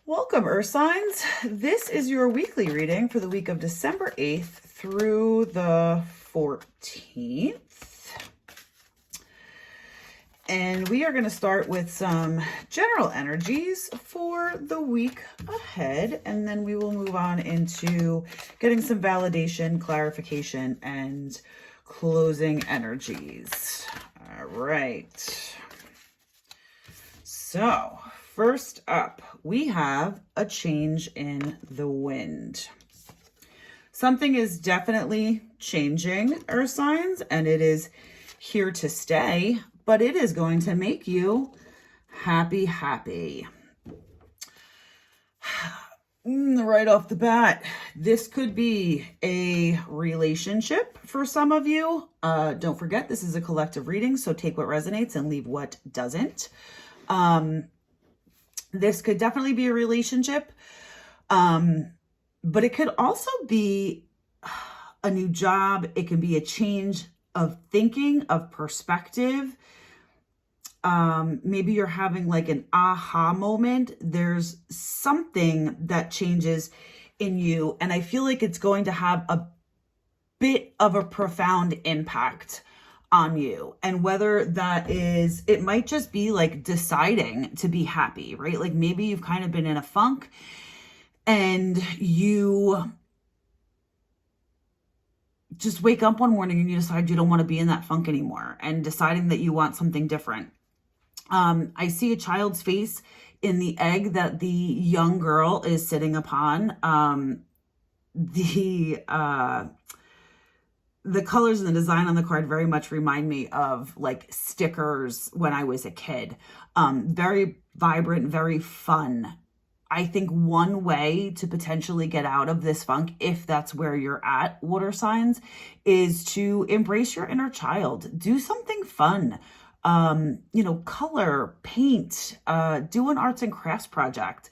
Welcome, Earth signs. This is your weekly reading for the week of December 8th through the 14th. And we are going to start with some general energies for the week ahead, and then we will move on into getting some validation, clarification, and closing energies. All right. So, first up, we have a change in the wind. Something is definitely changing, Earth signs, and it is here to stay, but it is going to make you happy. Right off the bat, this could be a relationship for some of you. Don't forget, this is a collective reading, so take what resonates and leave what doesn't. This could definitely be a relationship, but it could also be a new job. It can be a change of thinking, of perspective. Maybe you're having like an aha moment. There's something that changes in you, and I feel like it's going to have a bit of a profound impact on you. And whether that is, it might just be like deciding to be happy, right? Like maybe you've kind of been in a funk and you just wake up one morning and you decide you don't want to be in that funk anymore and deciding that you want something different. I see a child's face in the egg that the young girl is sitting upon. The colors and the design on the card very much remind me of like stickers when I was a kid. Very vibrant, very fun. I think one way to potentially get out of this funk, if that's where you're at, water signs, is to embrace your inner child. Do something fun. Color, paint, do an arts and crafts project.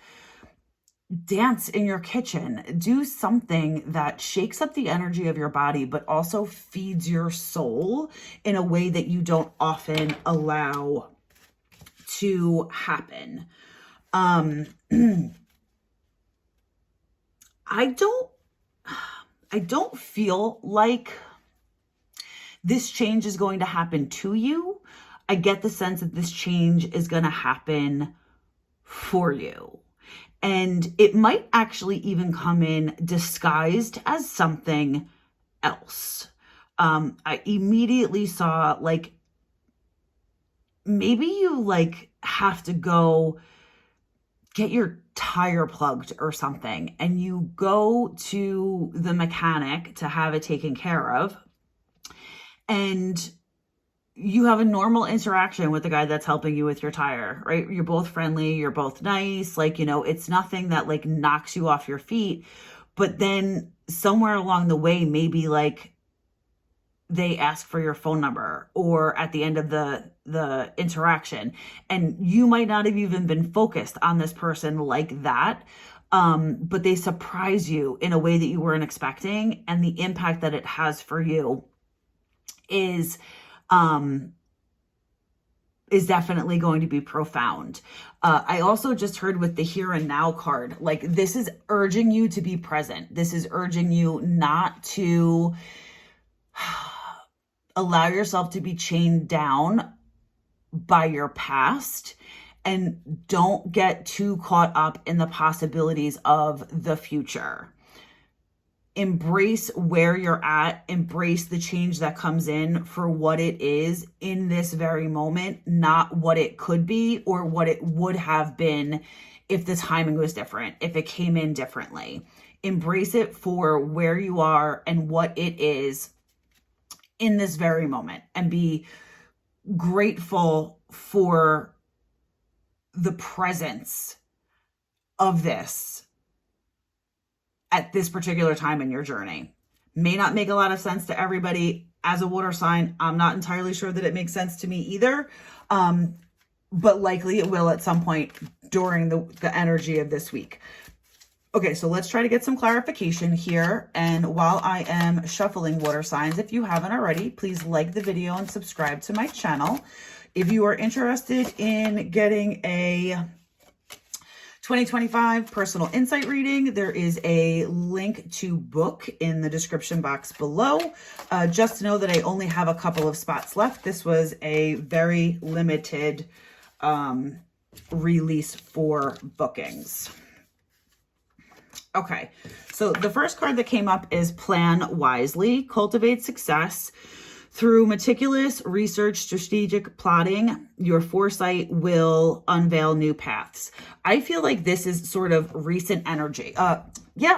Dance in your kitchen, do something that shakes up the energy of your body, but also feeds your soul in a way that you don't often allow to happen. I don't feel like this change is going to happen to you. I get the sense that this change is going to happen for you. And it might actually even come in disguised as something else. I immediately saw like, maybe you like have to go get your tire plugged or something, and you go to the mechanic to have it taken care of. And you have a normal interaction with the guy that's helping you with your tire, right? You're both friendly, you're both nice. Like, it's nothing that like knocks you off your feet. But then somewhere along the way, maybe like they ask for your phone number or at the end of the interaction, and you might not have even been focused on this person like that. But they surprise you in a way that you weren't expecting. And the impact that it has for you is definitely going to be profound. I also just heard with the here and now card, like this is urging you to be present. This is urging you not to allow yourself to be chained down by your past, and don't get too caught up in the possibilities of the future. Embrace where you're at, embrace the change that comes in for what it is in this very moment, not what it could be or what it would have been if the timing was different, if it came in differently. Embrace it for where you are and what it is in this very moment, and be grateful for the presence of this at this particular time in your journey. May not make a lot of sense to everybody. As a water sign, I'm not entirely sure that it makes sense to me either. But likely it will at some point during the energy of this week. Okay, so let's try to get some clarification here. And while I am shuffling water signs, if you haven't already, please like the video and subscribe to my channel. If you are interested in getting a 2025 personal insight reading. There is a link to book in the description box below. Just know that I only have a couple of spots left. This was a very limited release for bookings. Okay, so the first card that came up is Plan Wisely, Cultivate Success. Through meticulous research, strategic plotting, your foresight will unveil new paths. I feel like this is sort of recent energy.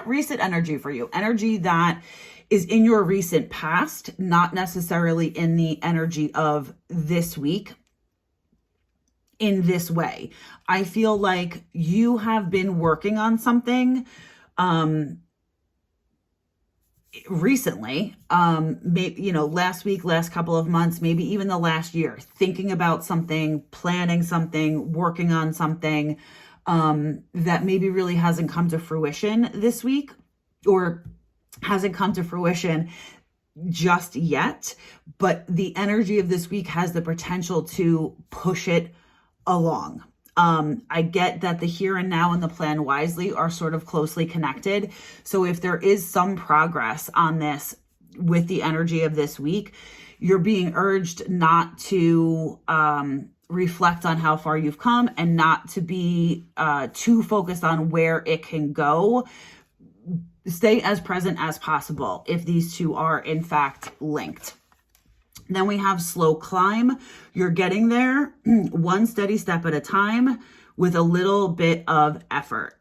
Recent energy for you. Energy that is in your recent past, not necessarily in the energy of this week in this way. I feel like you have been working on something recently, maybe, last week, last couple of months, maybe even the last year, thinking about something, planning something, working on something, that maybe really hasn't come to fruition this week, or hasn't come to fruition just yet, but the energy of this week has the potential to push it along. I get that the here and now and the Plan Wisely are sort of closely connected. So if there is some progress on this with the energy of this week, you're being urged not to reflect on how far you've come and not to be too focused on where it can go. Stay as present as possible if these two are in fact linked. Then we have Slow Climb. You're getting there one steady step at a time with a little bit of effort.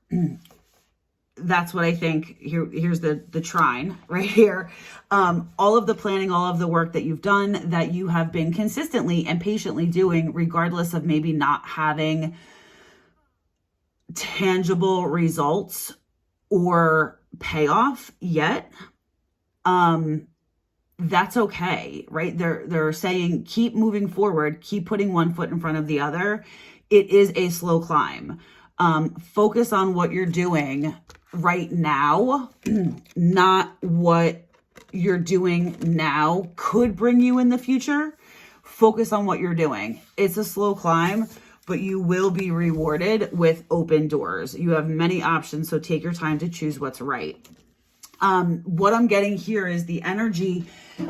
That's what I think. Here's the trine right here. All of the planning, all of the work that you've done, that you have been consistently and patiently doing, regardless of maybe not having tangible results or payoff yet. That's okay, right? They're saying keep moving forward, keep putting one foot in front of the other. It is a slow climb. Focus on what you're doing right now, not what you're doing now could bring you in the future. Focus on what you're doing. It's a slow climb, but you will be rewarded with open doors. You have many options, so take your time to choose what's right. What I'm getting here is the energy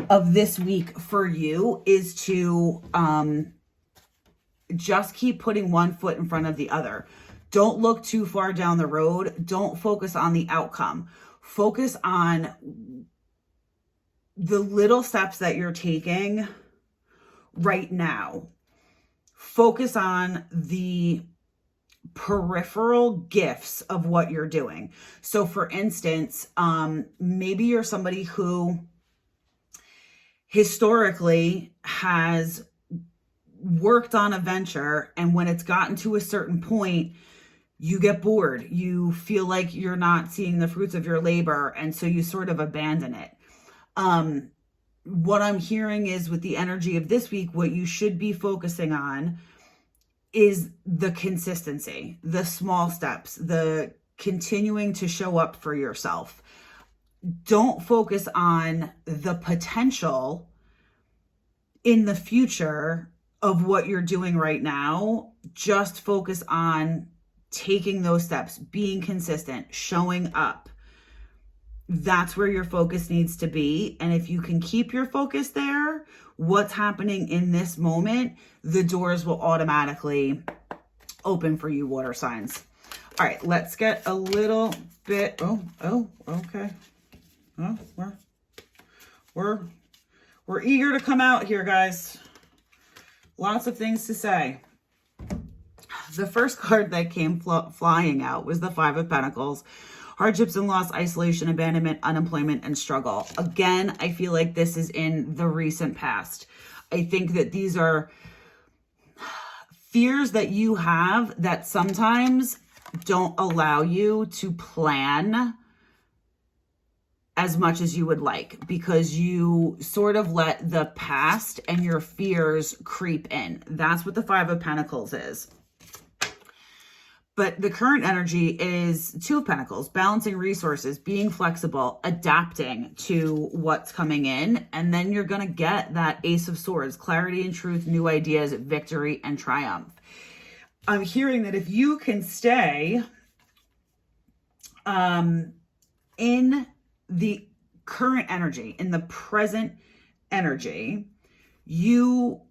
of this week for you is to just keep putting one foot in front of the other. Don't look too far down the road. Don't focus on the outcome. Focus on the little steps that you're taking right now. Focus on the peripheral gifts of what you're doing. So for instance, maybe you're somebody who historically has worked on a venture, and when it's gotten to a certain point, you get bored. You feel like you're not seeing the fruits of your labor, and so you sort of abandon it. What I'm hearing is with the energy of this week, what you should be focusing on is the consistency, the small steps, the continuing to show up for yourself. Don't focus on the potential in the future of what you're doing right now. Just focus on taking those steps, being consistent, showing up. That's where your focus needs to be. And if you can keep your focus there, what's happening in this moment, the doors will automatically open for you, water signs. All right, let's get a little bit. Okay. We're eager to come out here, guys. Lots of things to say. The first card that came flying out was the Five of Pentacles. Hardships and loss, isolation, abandonment, unemployment, and struggle. Again, I feel like this is in the recent past. I think that these are fears that you have that sometimes don't allow you to plan as much as you would like, because you sort of let the past and your fears creep in. That's what the Five of Pentacles is. But the current energy is Two of Pentacles, balancing resources, being flexible, adapting to what's coming in. And then you're going to get that Ace of Swords, clarity and truth, new ideas, victory and triumph. I'm hearing that if you can stay In the current energy, in the present energy, you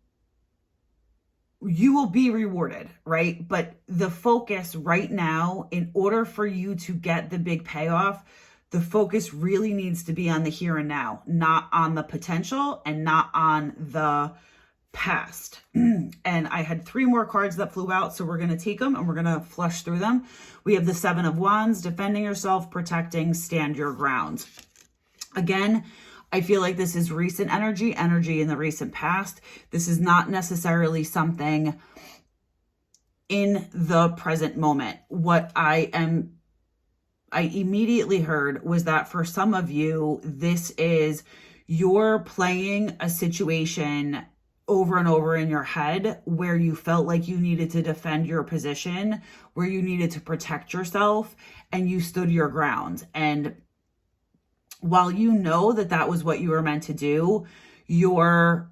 will be rewarded, right? But the focus right now, in order for you to get the big payoff, the focus really needs to be on the here and now, not on the potential and not on the past. And I had 3 more cards that flew out, so we're going to take them and we're going to flush through them. We have the 7 of Wands, defending yourself, protecting, stand your ground. Again, I feel like this is recent energy in the recent past. This is not necessarily something in the present moment. What I immediately heard was that for some of you, this is you're playing a situation over and over in your head where you felt like you needed to defend your position, where you needed to protect yourself, and you stood your ground. And while you know that that was what you were meant to do, you're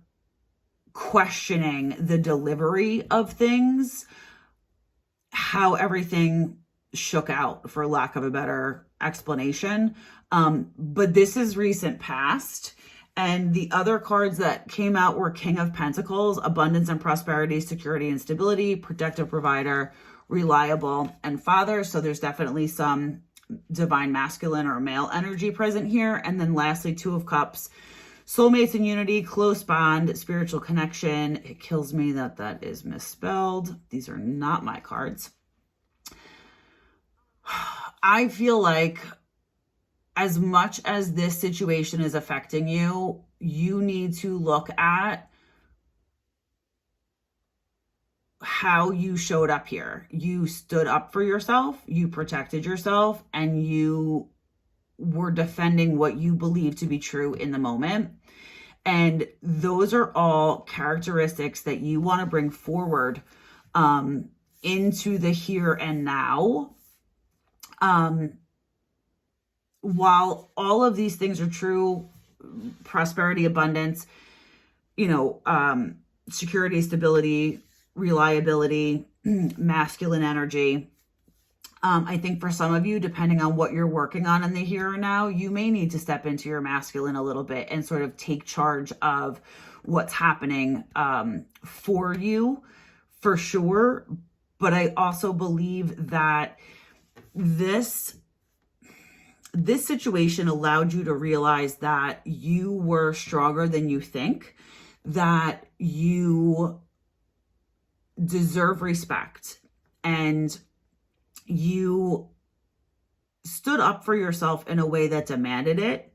questioning the delivery of things, how everything shook out, for lack of a better explanation. But this is recent past. And the other cards that came out were King of Pentacles, abundance and prosperity, security and stability, protective provider, reliable, and father. So there's definitely some divine masculine or male energy present here. And then lastly, 2 of Cups, soulmates and unity, close bond, spiritual connection. It kills me that that is misspelled. These are not my cards. I feel like as much as this situation is affecting you, you need to look at how you showed up here. You stood up for yourself, you protected yourself, and you were defending what you believe to be true in the moment. And those are all characteristics that you want to bring forward into the here and now. While all of these things are true, prosperity, abundance, security, stability, reliability, masculine energy. I think for some of you, depending on what you're working on in the here and now, you may need to step into your masculine a little bit and sort of take charge of what's happening for you, for sure. But I also believe that this situation allowed you to realize that you were stronger than you think, that you deserve respect, and you stood up for yourself in a way that demanded it.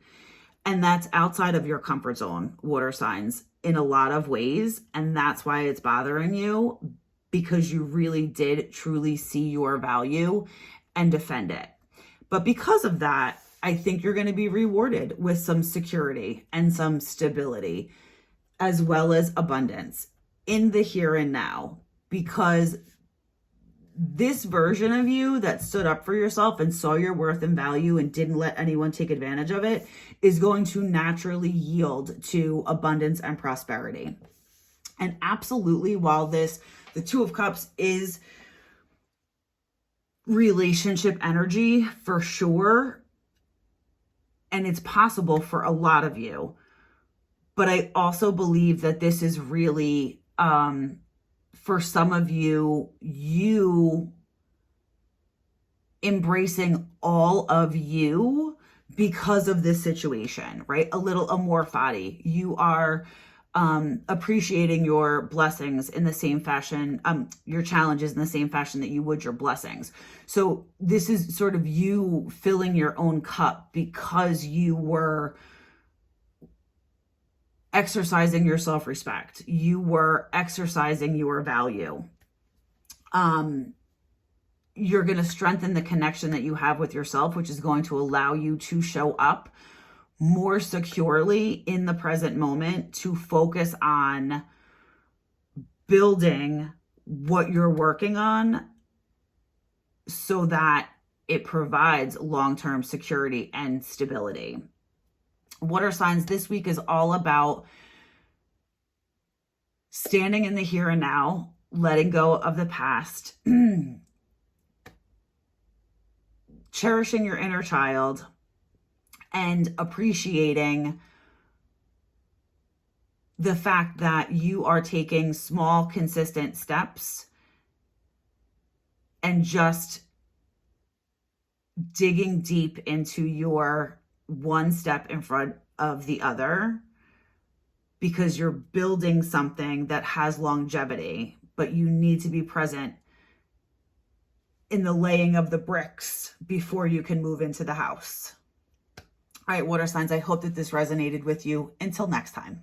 And that's outside of your comfort zone, water signs, in a lot of ways. And that's why it's bothering you, because you really did truly see your value and defend it. But because of that, I think you're going to be rewarded with some security and some stability, as well as abundance in the here and now, because this version of you that stood up for yourself and saw your worth and value and didn't let anyone take advantage of it is going to naturally yield to abundance and prosperity. And absolutely, while the 2 of Cups is relationship energy for sure, and it's possible for a lot of you, but I also believe that this is really for some of you embracing all of you because of this situation, right? A little amor fati. You are appreciating your blessings in the same fashion, your challenges in the same fashion that you would your blessings. So this is sort of you filling your own cup because you were exercising your self-respect. You were exercising your value. You're going to strengthen the connection that you have with yourself, which is going to allow you to show up more securely in the present moment, to focus on building what you're working on so that it provides long-term security and stability. Water signs, this week is all about standing in the here and now, letting go of the past, cherishing your inner child and appreciating the fact that you are taking small, consistent steps and just digging deep into your one step in front of the other, because you're building something that has longevity, but you need to be present in the laying of the bricks before you can move into the house. All right, water signs, I hope that this resonated with you. Until next time.